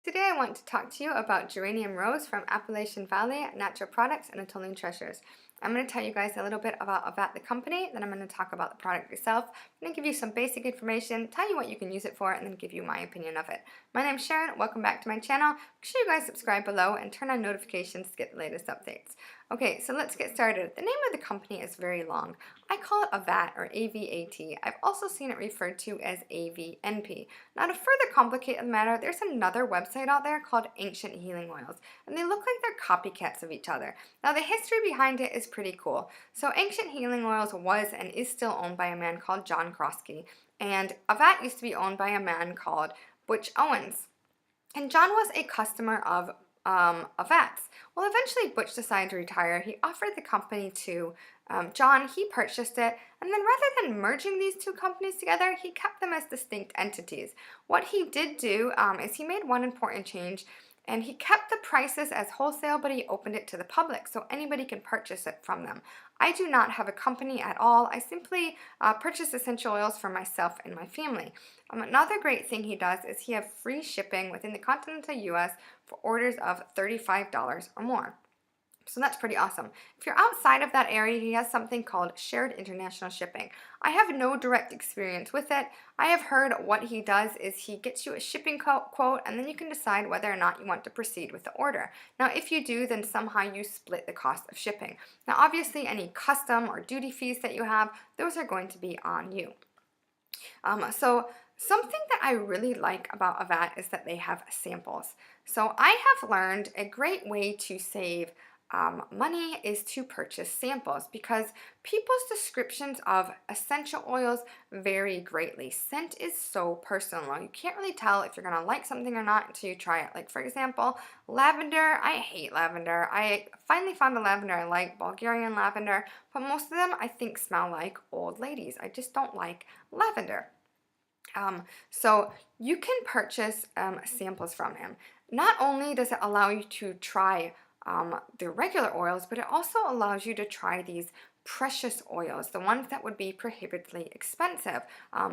Today I want to talk to you about Geranium Rose from Appalachian Valley Natural Products and Atoling Treasures. I'm going to tell you guys a little bit about AVAT the company, then I'm going to talk about the product itself. I'm going to give you some basic information, tell you what you can use it for, and then give you my opinion of it. My name's Sharon, welcome back to my channel. Make sure you guys subscribe below and turn on notifications to get the latest updates. Okay, so let's get started. The name of the company is very long. I call it AVAT or AVAT. I've also seen it referred to as AVNP. Now to further complicate the matter, there's another website out there called Ancient Healing Oils, and they look like they're copycats of each other. Now the history behind it is pretty cool. So Ancient Healing Oils was and is still owned by a man called John Krosky, and AVAT used to be owned by a man called Butch Owens. And John was a customer of AVAT's. Well, eventually Butch decided to retire. He offered the company to John. He purchased it, and then rather than merging these two companies together, he kept them as distinct entities. What he did do is he made one important change, and he kept the prices as wholesale, but he opened it to the public so anybody can purchase it from them. I do not have a company at all. I simply purchase essential oils for myself and my family. Another great thing he does is he has free shipping within the continental US for orders of $35 or more. So that's pretty awesome. If you're outside of that area, he has something called shared international shipping. I have no direct experience with it. I have heard what he does is he gets you a shipping quote, and then you can decide whether or not you want to proceed with the order. Now if you do, then somehow you split the cost of shipping. Now obviously any custom or duty fees that you have, those are going to be on you. So something that I really like about AVAT is that they have samples. So I have learned a great way to save money is to purchase samples because people's descriptions of essential oils vary greatly. Scent is so personal. You can't really tell if you're going to like something or not until you try it. Like for example, lavender. I hate lavender. I finally found a lavender I like, Bulgarian lavender, but most of them I think smell like old ladies. I just don't like lavender. So you can purchase samples from him. Not only does it allow you to try the regular oils, but it also allows you to try these precious oils, the ones that would be prohibitively expensive,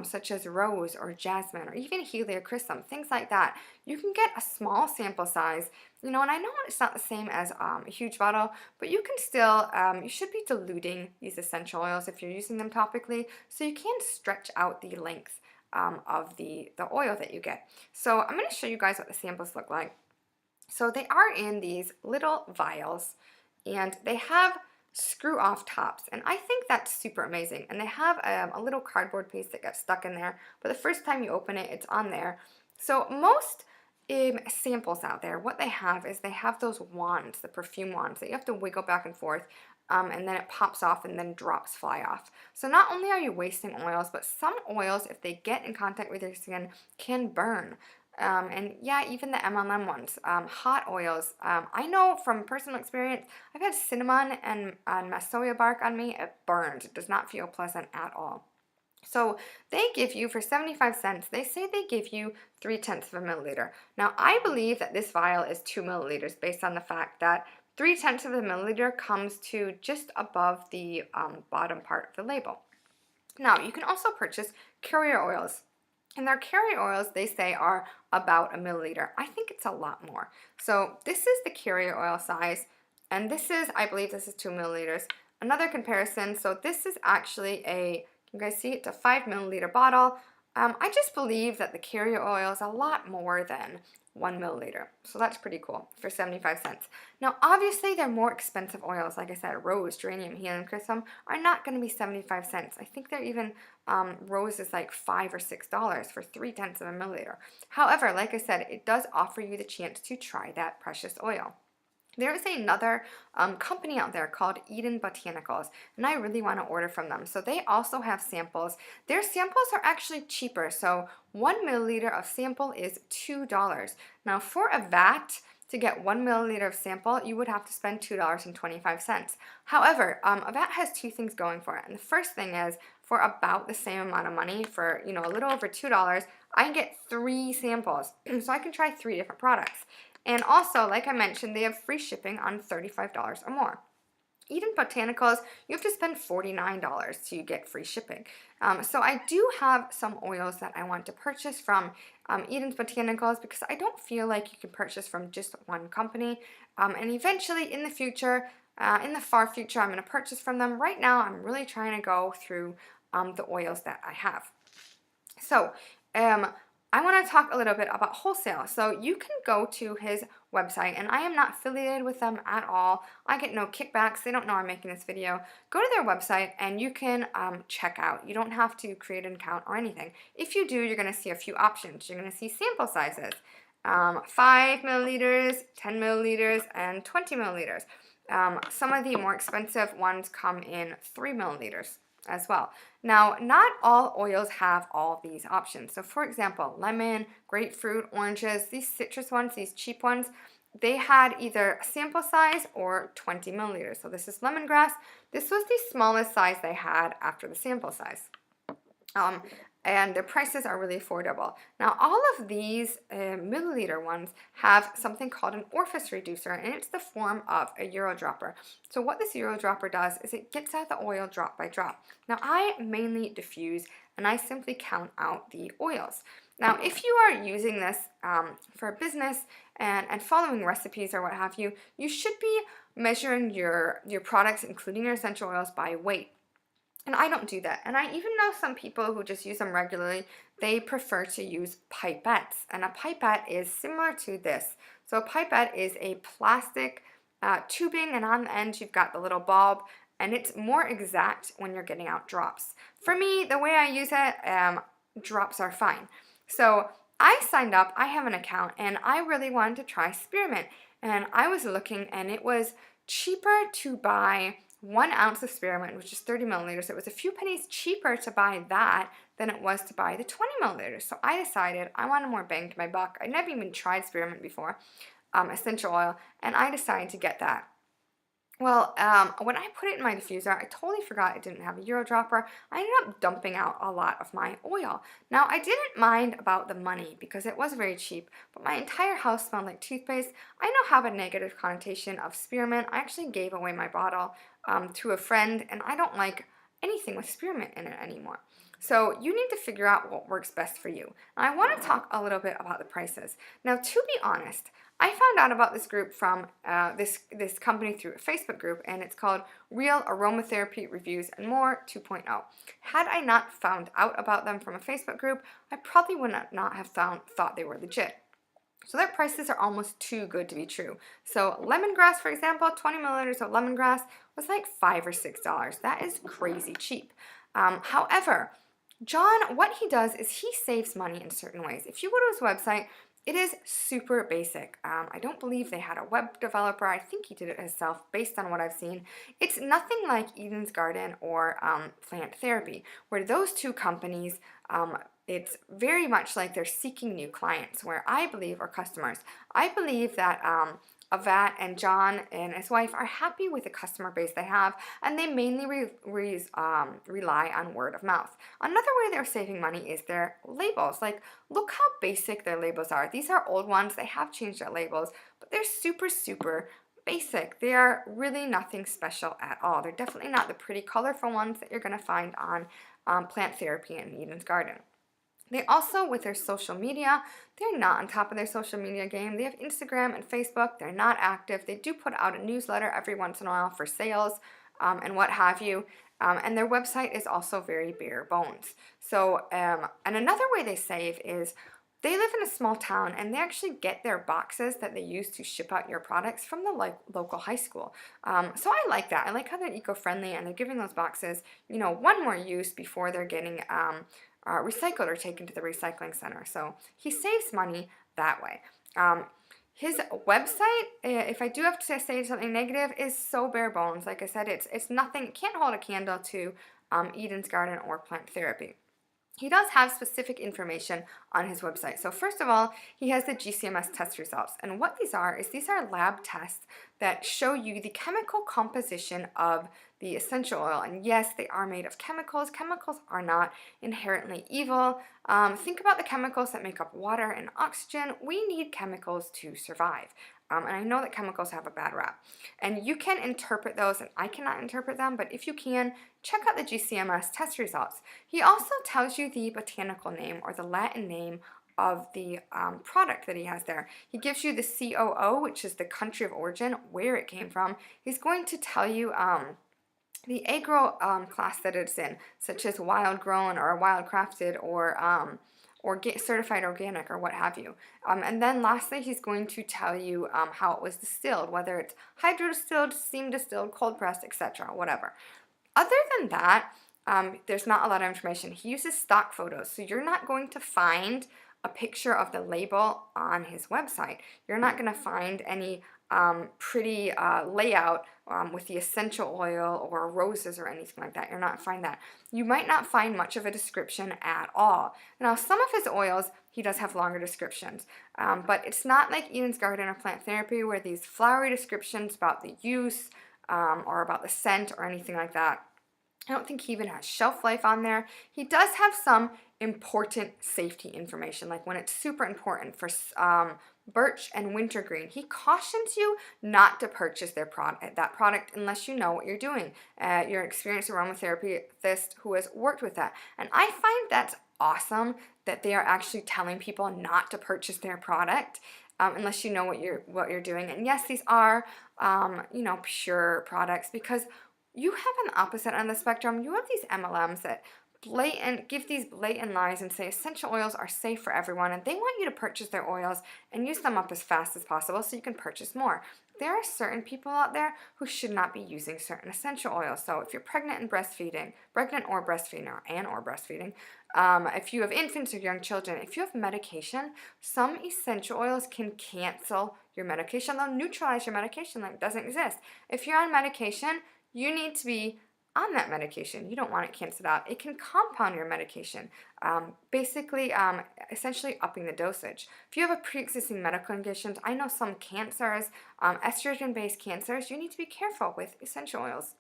such as rose or jasmine or even heliochrysum, things like that. You can get a small sample size, and I know it's not the same as a huge bottle, but you can still, you should be diluting these essential oils if you're using them topically, so you can stretch out the length of the oil that you get. So I'm going to show you guys what the samples look like. So they are in these little vials, and they have screw off tops, and I think that's super amazing. And they have a little cardboard piece that gets stuck in there, but the first time you open it, it's on there. So most samples out there, what they have is they have those wands, the perfume wands that you have to wiggle back and forth, and then it pops off and then drops fly off. So not only are you wasting oils, but some oils, if they get in contact with your skin, can burn. And yeah, even the MLM ones, hot oils. I know from personal experience, I've had cinnamon and massoya bark on me. It burns. It does not feel pleasant at all. So they give you, for 75 cents, they say they give you 3/10 of a milliliter. Now I believe that this vial is 2 milliliters based on the fact that 3/10 of a milliliter comes to just above the bottom part of the label. Now you can also purchase carrier oils. And their carrier oils, they say, are about a milliliter. I think it's a lot more. So this is the carrier oil size, and this is, I believe this is 2 milliliters. Another comparison, so this is actually you guys see it's a 5 milliliter bottle. I just believe that the carrier oil is a lot more than 1 milliliter. So that's pretty cool for 75 cents. Now, obviously, they're more expensive oils. Like I said, rose, geranium, heliochrysum are not going to be 75 cents. I think they're even, rose is like $5 or $6 for 3/10 of a milliliter. However, like I said, it does offer you the chance to try that precious oil. There is another company out there called Eden Botanicals, and I really want to order from them. So they also have samples. Their samples are actually cheaper. So 1 milliliter of sample is $2. Now for a vat, to get 1 milliliter of sample, you would have to spend $2.25. However, a vat has two things going for it. And the first thing is, for about the same amount of money, for a little over $2, I can get 3 samples. So I can try 3 different products. And also, like I mentioned, they have free shipping on $35 or more. Eden Botanicals, you have to spend $49 to get free shipping. So I do have some oils that I want to purchase from Eden's Botanicals because I don't feel like you can purchase from just one company. And eventually in the future, in the far future, I'm going to purchase from them. Right now, I'm really trying to go through the oils that I have. So, I want to talk a little bit about wholesale. So you can go to his website, and I am not affiliated with them at all. I get no kickbacks. They don't know I'm making this video. Go to their website and you can check out. You don't have to create an account or anything. If you do, you're going to see a few options. You're going to see sample sizes, 5 milliliters, 10 milliliters, and 20 milliliters. Some of the more expensive ones come in 3 milliliters as well. Now, not all oils have all these options. So for example, lemon, grapefruit, oranges, these citrus ones, these cheap ones, they had either sample size or 20 milliliters. So this is lemongrass. This was the smallest size they had after the sample size. And the prices are really affordable. Now, all of these milliliter ones have something called an orifice reducer, and it's the form of a Euro dropper. So what this Euro dropper does is it gets out the oil drop by drop. Now, I mainly diffuse, and I simply count out the oils. Now, if you are using this for a business and following recipes or what have you, you should be measuring your products, including your essential oils, by weight. And I don't do that. And I even know some people who just use them regularly. They prefer to use pipettes. And a pipette is similar to this. So a pipette is a plastic tubing, and on the end you've got the little bulb, and it's more exact when you're getting out drops. For me, the way I use it, drops are fine. So I signed up, I have an account, and I really wanted to try spearmint. And I was looking, and it was cheaper to buy 1 ounce of spearmint, which is 30 milliliters. It was a few pennies cheaper to buy that than it was to buy the 20 milliliters. So I decided I wanted more bang to my buck. I'd never even tried spearmint before, essential oil, and I decided to get that. Well, when I put it in my diffuser, I totally forgot it didn't have a Euro dropper. I ended up dumping out a lot of my oil. Now, I didn't mind about the money because it was very cheap, but my entire house smelled like toothpaste. I now have a negative connotation of spearmint. I actually gave away my bottle to a friend, and I don't like anything with spearmint in it anymore. So you need to figure out what works best for you. Now, I want to talk a little bit about the prices. Now, to be honest, I found out about this group from this company through a Facebook group, and it's called Real Aromatherapy Reviews and More 2.0. Had I not found out about them from a Facebook group, I probably would not have thought they were legit. So their prices are almost too good to be true. So lemongrass, for example, 20 milliliters of lemongrass was like $5 or $6. That is crazy cheap. However, John, what he does is he saves money in certain ways. If you go to his website, it is super basic. I don't believe they had a web developer. I think he did it himself based on what I've seen. It's nothing like Eden's Garden or Plant Therapy, where those two companies, it's very much like they're seeking new clients, where I believe, or customers. I believe that AVAT and John and his wife are happy with the customer base they have, and they mainly rely on word of mouth. Another way they're saving money is their labels. Like, look how basic their labels are. These are old ones. They have changed their labels, but they're super, super basic. They are really nothing special at all. They're definitely not the pretty, colorful ones that you're going to find on Plant Therapy and Eden's Garden. They also, with their social media, they're not on top of their social media game. They have Instagram and Facebook. They're not active. They do put out a newsletter every once in a while for sales and what have you. And their website is also very bare bones. So, and another way they save is they live in a small town, and they actually get their boxes that they use to ship out your products from the local high school. So I like that. I like how they're eco-friendly, and they're giving those boxes, you know, one more use before they're getting recycled or taken to the recycling center. So he saves money that way. His website, if I do have to say something negative, is so bare bones. Like I said, it's nothing. It can't hold a candle to Eden's Garden or Plant Therapy. He does have specific information on his website. So first of all, he has the GCMS test results. And what these are is these are lab tests that show you the chemical composition of the essential oil. And yes, they are made of chemicals. Chemicals are not inherently evil. Think about the chemicals that make up water and oxygen. We need chemicals to survive. And I know that chemicals have a bad rap. And you can interpret those, and I cannot interpret them, but if you can, check out the GCMS test results. He also tells you the botanical name or the Latin name of the product that he has there. He gives you the COO, which is the country of origin, where it came from. He's going to tell you the agro class that it's in, such as wild grown or wild crafted or certified organic or what have you. And then lastly, he's going to tell you how it was distilled, whether it's hydro distilled, steam distilled, cold pressed, etc., whatever. Other than that, there's not a lot of information. He uses stock photos, so you're not going to find a picture of the label on his website. You're not going to find any pretty layout with the essential oil or roses or anything like that. You're not find that. You might not find much of a description at all. Now, some of his oils, he does have longer descriptions, but it's not like Eden's Garden or Plant Therapy where these flowery descriptions about the use or about the scent or anything like that. I don't think he even has shelf life on there. He does have some important safety information, like when it's super important for birch and wintergreen. He cautions you not to purchase that product unless you know what you're doing. You're an experienced aromatherapist who has worked with that. And I find that's awesome that they are actually telling people not to purchase their product unless you know what you're doing. And yes, these are pure products, because you have an opposite end of the spectrum. You have these MLMs that give these blatant lies and say essential oils are safe for everyone, and they want you to purchase their oils and use them up as fast as possible so you can purchase more. There are certain people out there who should not be using certain essential oils. So if you're pregnant or breastfeeding, if you have infants or young children, if you have medication, some essential oils can cancel your medication. They'll neutralize your medication like it doesn't exist. If you're on medication, you need to be on that medication. You don't want it canceled out. It can compound your medication, essentially upping the dosage. If you have a pre-existing medical conditions, I know some cancers, estrogen-based cancers, you need to be careful with essential oils.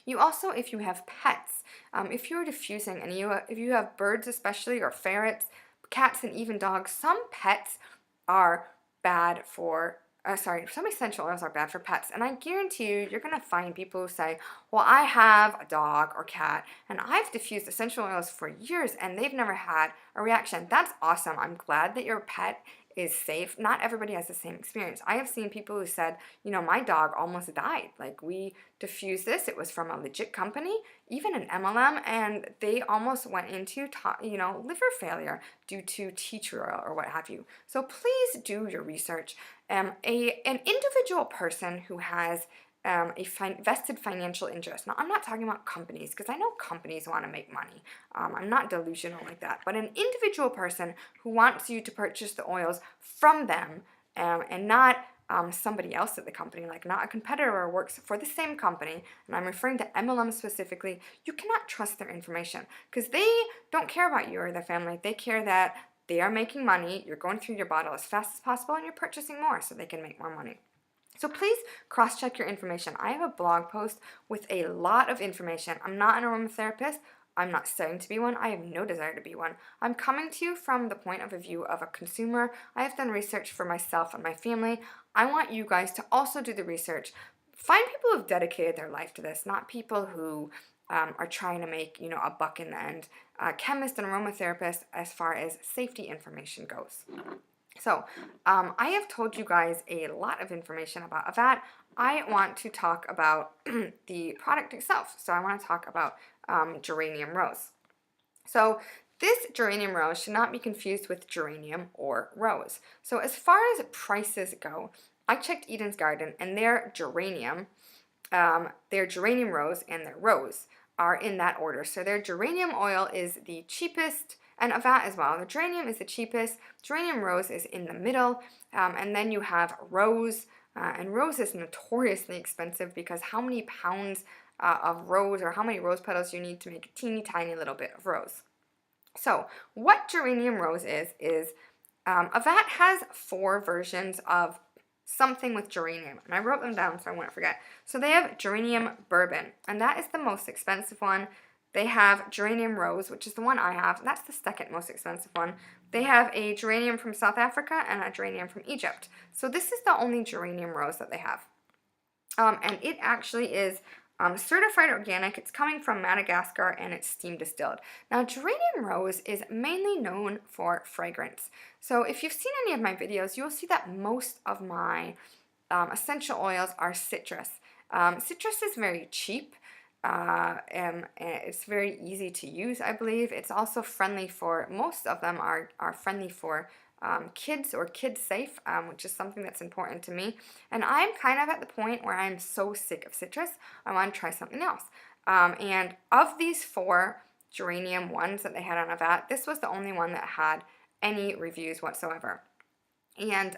You also, if you have pets, if you're diffusing and if you have birds especially, or ferrets, cats, and even dogs, some pets are bad for some essential oils are bad for pets. And I guarantee you're going to find people who say, well, I have a dog or cat and I've diffused essential oils for years and they've never had a reaction. That's awesome. I'm glad that your pet is safe. Not everybody has the same experience. I have seen people who said, my dog almost died. Like, we diffused this. It was from a legit company, even an MLM, and they almost went into, liver failure due to tea tree oil or what have you. So please do your research. An individual person who has vested financial interest. Now, I'm not talking about companies, because I know companies want to make money. I'm not delusional like that. But an individual person who wants you to purchase the oils from them and not somebody else at the company, like not a competitor or works for the same company, and I'm referring to MLM specifically, you cannot trust their information, because they don't care about you or their family. They care that they are making money, you're going through your bottle as fast as possible, and you're purchasing more so they can make more money. So please cross-check your information. I have a blog post with a lot of information. I'm not an aromatherapist. I'm not studying to be one. I have no desire to be one. I'm coming to you from the point of view of a consumer. I have done research for myself and my family. I want you guys to also do the research. Find people who have dedicated their life to this, not people who are trying to make, a buck in the end. Chemists and aromatherapists as far as safety information goes. So, I have told you guys a lot of information about AVAT. I want to talk about the product itself. So I want to talk about geranium rose. So this geranium rose should not be confused with geranium or rose. So as far as prices go, I checked Eden's Garden, and their geranium rose and their rose are in that order. So their geranium oil is the cheapest, and AVAT as well. The geranium is the cheapest, geranium rose is in the middle, and then you have rose, and rose is notoriously expensive, because how many pounds of rose, or how many rose petals you need to make a teeny tiny little bit of rose. So what geranium rose is AVAT has 4 versions of something with geranium, and I wrote them down so I won't forget. So they have Geranium Bourbon, and that is the most expensive one. They have Geranium Rose, which is the one I have, and that's the second most expensive one. They have a geranium from South Africa and a geranium from Egypt. So this is the only geranium rose that they have. And it actually is certified organic. It's coming from Madagascar, and it's steam distilled. Now, geranium rose is mainly known for fragrance. So if you've seen any of my videos, you'll see that most of my essential oils are citrus. Citrus is very cheap. And it's very easy to use, I believe. It's also friendly for, most of them are friendly for kids or kid safe, which is something that's important to me. And I'm kind of at the point where I'm so sick of citrus, I want to try something else. And of these 4 geranium ones that they had on AVAT, this was the only one that had any reviews whatsoever. And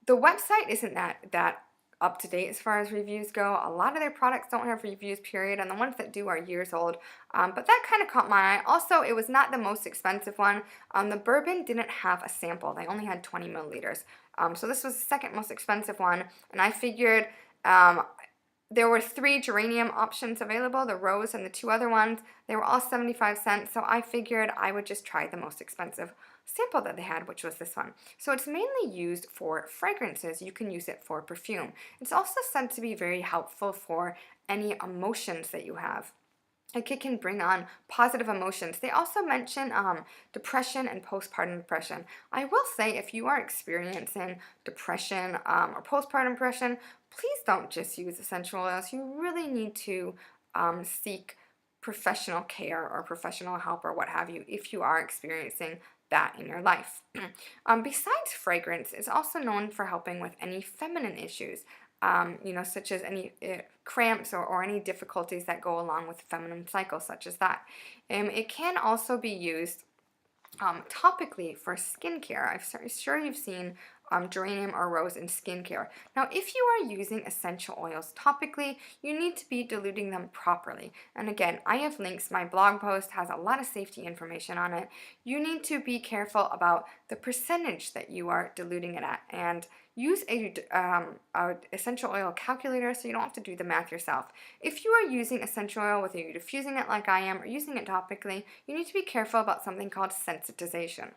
the website isn't that up to date as far as reviews go. A lot of their products don't have reviews, period, and the ones that do are years old. But that kind of caught my eye. Also, it was not the most expensive one. The bourbon didn't have a sample. They only had 20 milliliters. So this was the second most expensive one, and I figured there were 3 geranium options available, the rose and the 2 other ones. They were all 75 cents, so I figured I would just try the most expensive sample that they had, which was this one. So it's mainly used for fragrances. You can use it for perfume. It's also said to be very helpful for any emotions that you have. Like, it can bring on positive emotions. They also mention depression and postpartum depression. I will say, if you are experiencing depression or postpartum depression, please don't just use essential oils. You really need to seek professional care or professional help or what have you if you are experiencing that in your life. Besides fragrance, it's also known for helping with any feminine issues, such as any cramps or any difficulties that go along with the feminine cycle, such as that. It can also be used topically for skincare. I'm sure you've seen geranium or rose in skincare. Now, if you are using essential oils topically, you need to be diluting them properly. And again, I have links. My blog post has a lot of safety information on it. You need to be careful about the percentage that you are diluting it at, and use a essential oil calculator so you don't have to do the math yourself. If you are using essential oil, whether you're diffusing it like I am or using it topically, you need to be careful about something called sensitization.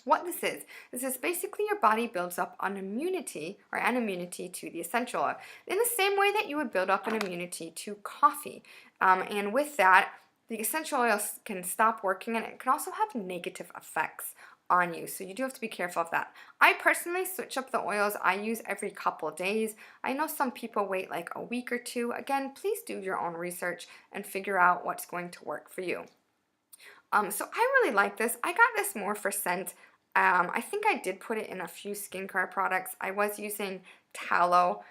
What this is basically your body builds up an immunity to the essential oil in the same way that you would build up an immunity to coffee. And with that, the essential oils can stop working, and it can also have negative effects on you. So you do have to be careful of that. I personally switch up the oils I use every couple of days. I know some people wait like a week or 2. Again, please do your own research and figure out what's going to work for you. So I really like this. I got this more for scent. I think I did put it in a few skincare products. I was using tallow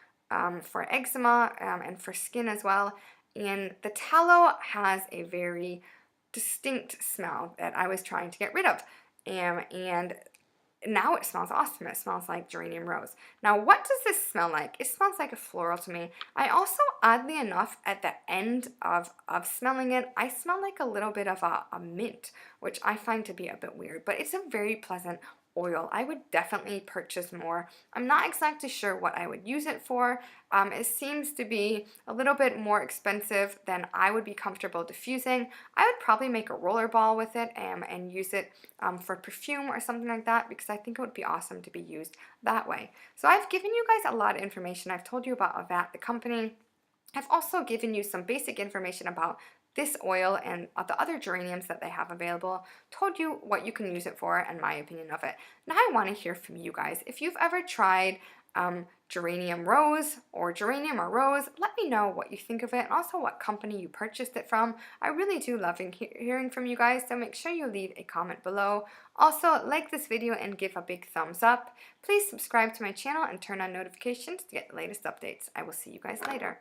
for eczema and for skin as well. And the tallow has a very distinct smell that I was trying to get rid of. And now it smells awesome. It smells like geranium rose. Now, what does this smell like? It smells like a floral to me. I also, oddly enough, at the end of smelling it, I smell like a little bit of a mint, which I find to be a bit weird, but it's a very pleasant oil. I would definitely purchase more. I'm not exactly sure what I would use it for. It seems to be a little bit more expensive than I would be comfortable diffusing. I would probably make a roller ball with it and use it for perfume or something like that, because I think it would be awesome to be used that way. So I've given you guys a lot of information. I've told you about AVAT, the company. I've also given you some basic information about this oil and the other geraniums that they have available, told you what you can use it for and my opinion of it. Now I want to hear from you guys. If you've ever tried geranium rose or geranium or rose, let me know what you think of it and also what company you purchased it from. I really do love hearing from you guys, so make sure you leave a comment below. Also, like this video and give a big thumbs up. Please subscribe to my channel and turn on notifications to get the latest updates. I will see you guys later.